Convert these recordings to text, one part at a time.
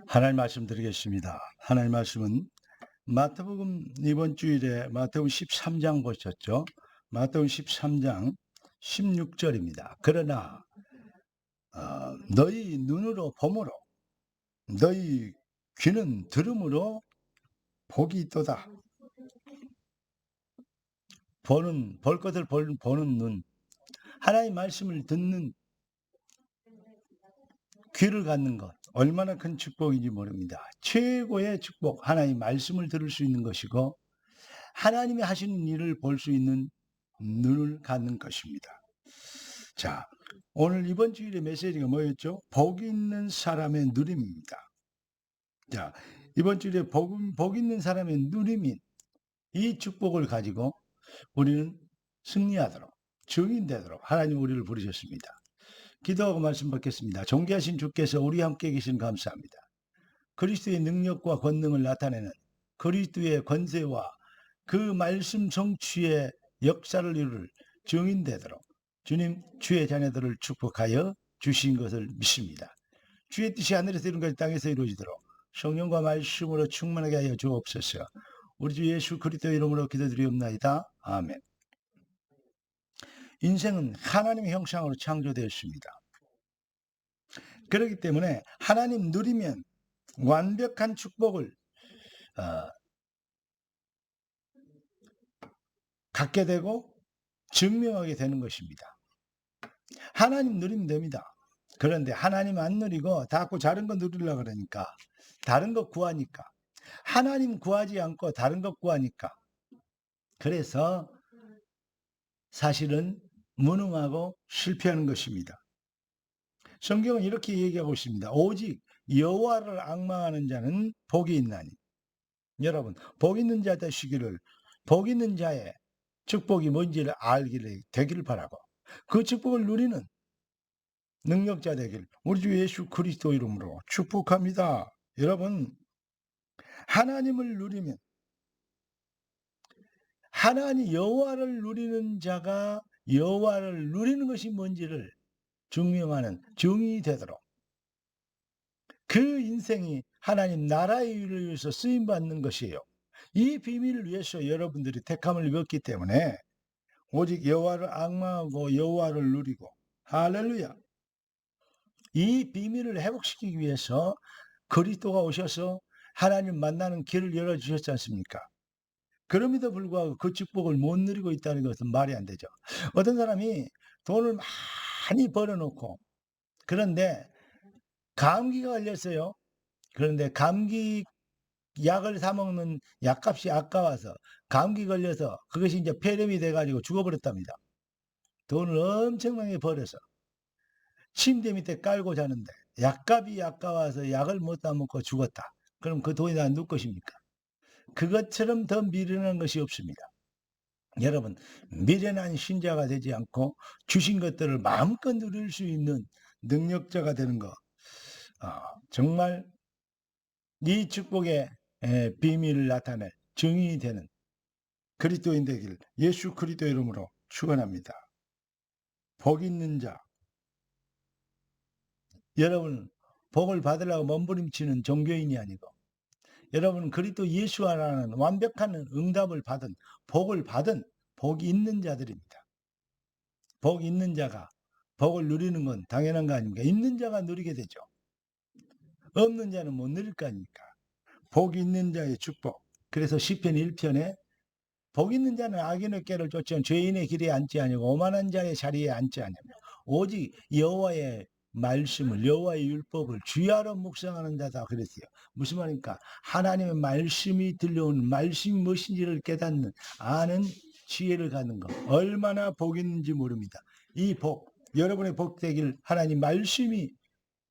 하나님 말씀 드리겠습니다. 하나님 말씀은 마태복음 이번 주일에 마태복음 13장 보셨죠? 마태복음 13장 16절입니다. 그러나 너희 눈으로 봄으로 너희 귀는 들음으로 복이 있도다. 볼 것을 보는 눈, 하나님 말씀을 듣는 귀를 갖는 것, 얼마나 큰 축복인지 모릅니다. 최고의 축복, 하나님 말씀을 들을 수 있는 것이고 하나님이 하시는 일을 볼 수 있는 눈을 갖는 것입니다. 자, 오늘 이번 주일의 메시지가 뭐였죠? 복 있는 사람의 누림입니다. 자, 이번 주일에 복 있는 사람의 누림인 이 축복을 가지고 우리는 승리하도록, 증인되도록 하나님 우리를 부르셨습니다. 기도하고 말씀 받겠습니다. 존귀하신 주께서 우리 함께 계신 감사합니다. 그리스도의 능력과 권능을 나타내는 그리스도의 권세와 그 말씀 성취의 역사를 이룰 증인되도록 주님 주의 자녀들을 축복하여 주신 것을 믿습니다. 주의 뜻이 하늘에서 이룬 것이 땅에서 이루어지도록 성령과 말씀으로 충만하게 하여 주옵소서. 우리 주 예수 그리스도 이름으로 기도드리옵나이다. 아멘. 인생은 하나님의 형상으로 창조되었습니다. 그렇기 때문에 하나님 누리면 완벽한 축복을 갖게 되고 증명하게 되는 것입니다. 하나님 누리면 됩니다. 그런데 하나님 안 누리고 자꾸 다른 거 누리려고 그러니까, 다른 거 구하니까, 하나님 구하지 않고 다른 거 구하니까, 그래서 사실은 무능하고 실패하는 것입니다. 성경은 이렇게 얘기하고 있습니다. 오직 여호와를 앙망하는 자는 복이 있나니. 여러분, 복 있는 자 되시기를, 복 있는 자의 축복이 뭔지를 알기를 되기를 바라고, 그 축복을 누리는 능력자 되길 우리 주 예수 그리스도 이름으로 축복합니다. 여러분, 하나님을 누리면, 하나님 여호와를 누리는 자가 여호와를 누리는 것이 뭔지를 증명하는 증인이 되도록, 그 인생이 하나님 나라의 일을 위해서 쓰임받는 것이에요. 이 비밀을 위해서 여러분들이 택함을 입었기 때문에 오직 여호와를 앙망하고 여호와를 누리고, 할렐루야, 이 비밀을 회복시키기 위해서 그리스도가 오셔서 하나님 만나는 길을 열어주셨지 않습니까? 그럼에도 불구하고 그 축복을 못 누리고 있다는 것은 말이 안 되죠. 어떤 사람이 돈을 많이 벌어놓고, 그런데 감기가 걸렸어요. 그런데 감기 약을 사 먹는 약값이 아까워서 감기 걸려서 그것이 이제 폐렴이 돼가지고 죽어버렸답니다. 돈을 엄청나게 벌어서 침대 밑에 깔고 자는데 약값이 아까워서 약을 못 사 먹고 죽었다. 그럼 그 돈이 다 누구 것입니까? 그것처럼 더 미련한 것이 없습니다. 여러분, 미련한 신자가 되지 않고 주신 것들을 마음껏 누릴 수 있는 능력자가 되는 것, 정말 이 축복의 비밀을 나타낼 증인이 되는 그리스도인 되길 예수 그리스도 이름으로 축원합니다. 복 있는 자, 여러분 복을 받으려고 몸부림치는 종교인이 아니고, 여러분 그리스도 예수 안에는 완벽한 응답을 받은, 복을 받은 복이 있는 자들입니다. 복 있는 자가 복을 누리는 건 당연한 거 아닙니까? 있는 자가 누리게 되죠. 없는 자는 못 누릴 거 아닙니까? 복 있는 자의 축복. 그래서 시편 1편에 복 있는 자는 악인의 꾀를 쫓아 죄인의 길에 앉지 아니고 오만한 자의 자리에 앉지 아니하며 오직 여호와의 말씀을, 여호와의 율법을 주야로 묵상하는 자다 그랬어요. 무슨 말입니까? 하나님의 말씀이 들려오는, 말씀이 무엇인지를 깨닫는, 아는 지혜를 갖는 것, 얼마나 복 있는지 모릅니다. 이 복, 여러분의 복 되길 하나님 말씀이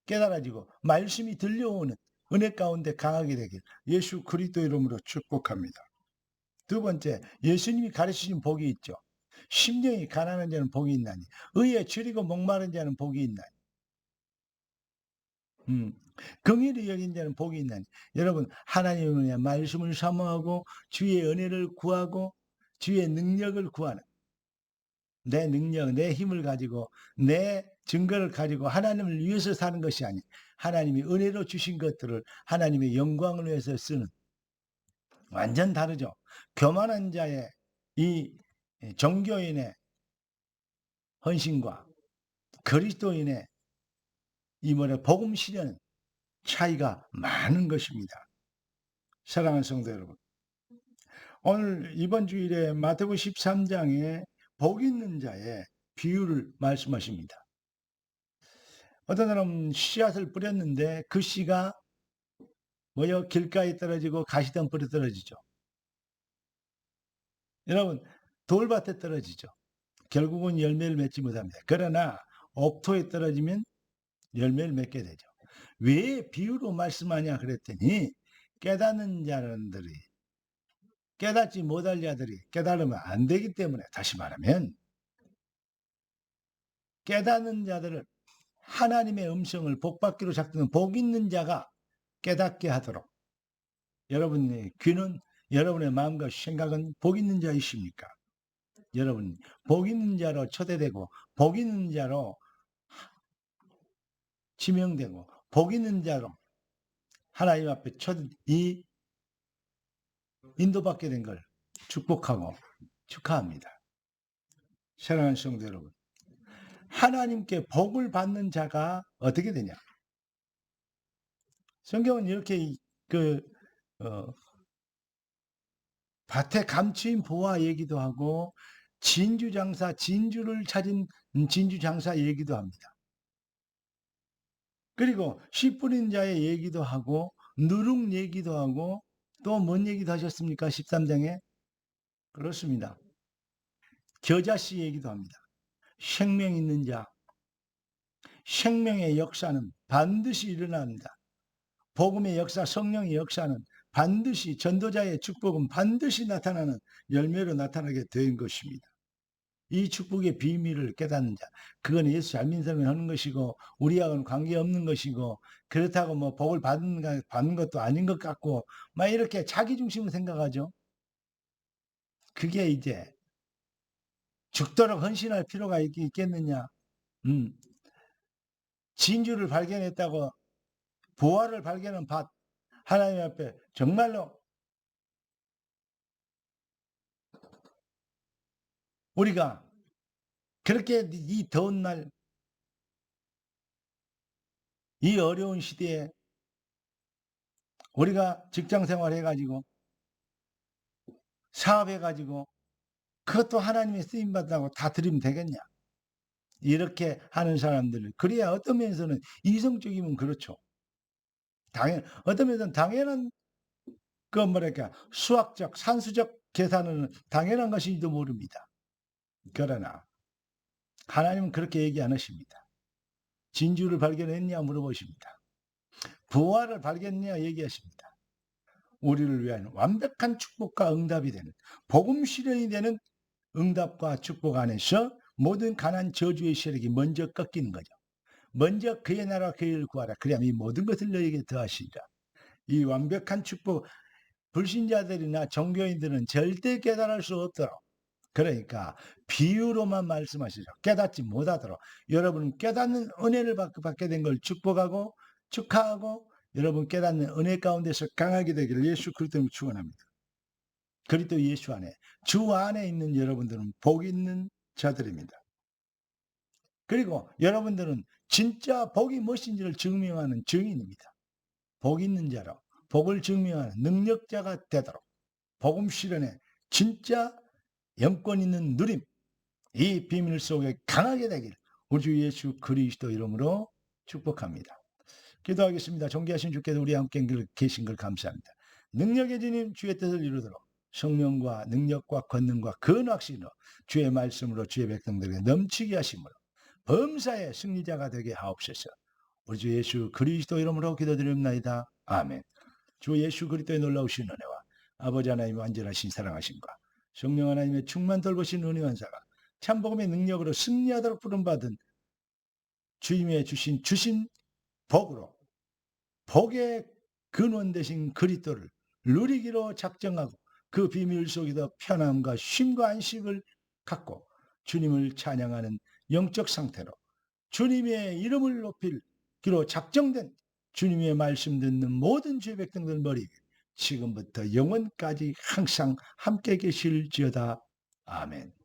깨달아지고 말씀이 들려오는 은혜 가운데 강하게 되길 예수 그리스도 이름으로 축복합니다. 두 번째, 예수님이 가르치신 복이 있죠. 심령이 가난한 자는 복이 있나니, 의에 줄이고 목마른 자는 복이 있나니, 긍휼히 여긴 자는 복이 있나니. 여러분, 하나님의 말씀을 사모하고 주의 은혜를 구하고 주의 능력을 구하는, 내 능력, 내 힘을 가지고 내 증거를 가지고 하나님을 위해서 사는 것이 아니, 하나님이 은혜로 주신 것들을 하나님의 영광을 위해서 쓰는, 완전 다르죠. 교만한 자의 이 종교인의 헌신과 그리스도인의 이 복음 실현 차이가 많은 것입니다. 사랑하는 성도 여러분, 오늘 이번 주일에 마태복음 13장에 복 있는 자의 비유를 말씀하십니다. 어떤 사람은 씨앗을 뿌렸는데 그 씨가 길가에 떨어지고 가시덤불에 떨어지죠. 여러분, 돌밭에 떨어지죠. 결국은 열매를 맺지 못합니다. 그러나 옥토에 떨어지면 열매를 맺게 되죠. 왜 비유로 말씀하냐 그랬더니, 깨닫는 자들이, 깨닫지 못할 자들이 깨달으면 안 되기 때문에, 다시 말하면 깨닫는 자들을, 하나님의 음성을 복받기로 작정한 복 있는 자가 깨닫게 하도록, 여러분의 귀는, 여러분의 마음과 생각은 복 있는 자이십니까? 여러분 복 있는 자로 초대되고 복 있는 자로 지명되고 복 있는 자로 하나님 앞에 이 인도받게 된 걸 축복하고 축하합니다. 사랑하는 성도 여러분, 하나님께 복을 받는 자가 어떻게 되냐? 성경은 이렇게 밭에 감추인 보화 얘기도 하고, 진주장사, 진주를 찾은 진주장사 얘기도 합니다. 그리고 씨 뿌린 자의 얘기도 하고, 누룩 얘기도 하고, 또 뭔 얘기도 하셨습니까? 13장에? 그렇습니다. 겨자씨 얘기도 합니다. 생명 있는 자, 생명의 역사는 반드시 일어납니다. 복음의 역사, 성령의 역사는 반드시, 전도자의 축복은 반드시 나타나는 열매로 나타나게 된 것입니다. 이 축복의 비밀을 깨닫는 자, 그건 예수 잘 믿는 사람이 하는 것이고, 우리하고는 관계없는 것이고, 그렇다고 복을 받는 것도 아닌 것 같고, 막 이렇게 자기 중심으로 생각하죠. 그게 이제 죽도록 헌신할 필요가 있겠느냐? 진주를 발견했다고 보화를 발견한 밭, 하나님 앞에 정말로 우리가 그렇게 이 더운 날, 이 어려운 시대에 우리가 직장 생활 해가지고 사업해가지고 그것도 하나님의 쓰임 받다고 다 드리면 되겠냐? 이렇게 하는 사람들, 그래야 어떤 면에서는 이성적이면 그렇죠. 어떤 면에서는 당연한 수학적, 산수적 계산은 당연한 것인지도 모릅니다. 그러나 하나님은 그렇게 얘기 안 하십니다. 진주를 발견했냐 물어보십니다. 부활을 발견했냐 얘기하십니다. 우리를 위한 완벽한 축복과 응답이 되는, 복음 실현이 되는 응답과 축복 안에서 모든 가난 저주의 세력이 먼저 꺾이는 거죠. 먼저 그의 나라와 그의 일을 구하라. 그리하면 이 모든 것을 너에게 더하시리라. 이 완벽한 축복, 불신자들이나 종교인들은 절대 깨달을 수 없도록, 그러니까 비유로만 말씀하시죠. 깨닫지 못하도록, 여러분은 깨닫는 은혜를 받게 된 걸 축복하고 축하하고, 여러분 깨닫는 은혜 가운데서 강하게 되기를 예수 그리스도로 축원합니다. 그리스도 예수 안에, 주 안에 있는 여러분들은 복 있는 자들입니다. 그리고 여러분들은 진짜 복이 무엇인지를 증명하는 증인입니다. 복 있는 자로 복을 증명하는 능력자가 되도록, 복음 실현에 진짜 영권 있는 누림, 이 비밀 속에 강하게 되길 우리 주 예수 그리스도 이름으로 축복합니다. 기도하겠습니다. 존귀하신 주께서 우리 함께 계신 걸 감사합니다. 능력의 주님, 주의 뜻을 이루도록 성령과 능력과 권능과 근확신으로 주의 말씀으로 주의 백성들에게 넘치게 하심으로 범사의 승리자가 되게 하옵소서. 우리 주 예수 그리스도 이름으로 기도드립니다. 아멘. 주 예수 그리스도의 놀라우신 은혜와 아버지 하나님의 완전하신 사랑하심과 성령 하나님의 충만 돌보신 은혜한 사가 참복음의 능력으로 승리하도록 부름받은 주님의 주신 복으로, 복의 근원 되신 그리스도를 누리기로 작정하고 그 비밀 속에서 편함과 쉼과 안식을 갖고 주님을 찬양하는 영적 상태로 주님의 이름을 높이기로 작정된 주님의 말씀 듣는 모든 죄 백성들 머리 위에 지금부터 영원까지 항상 함께 계실지어다. 아멘.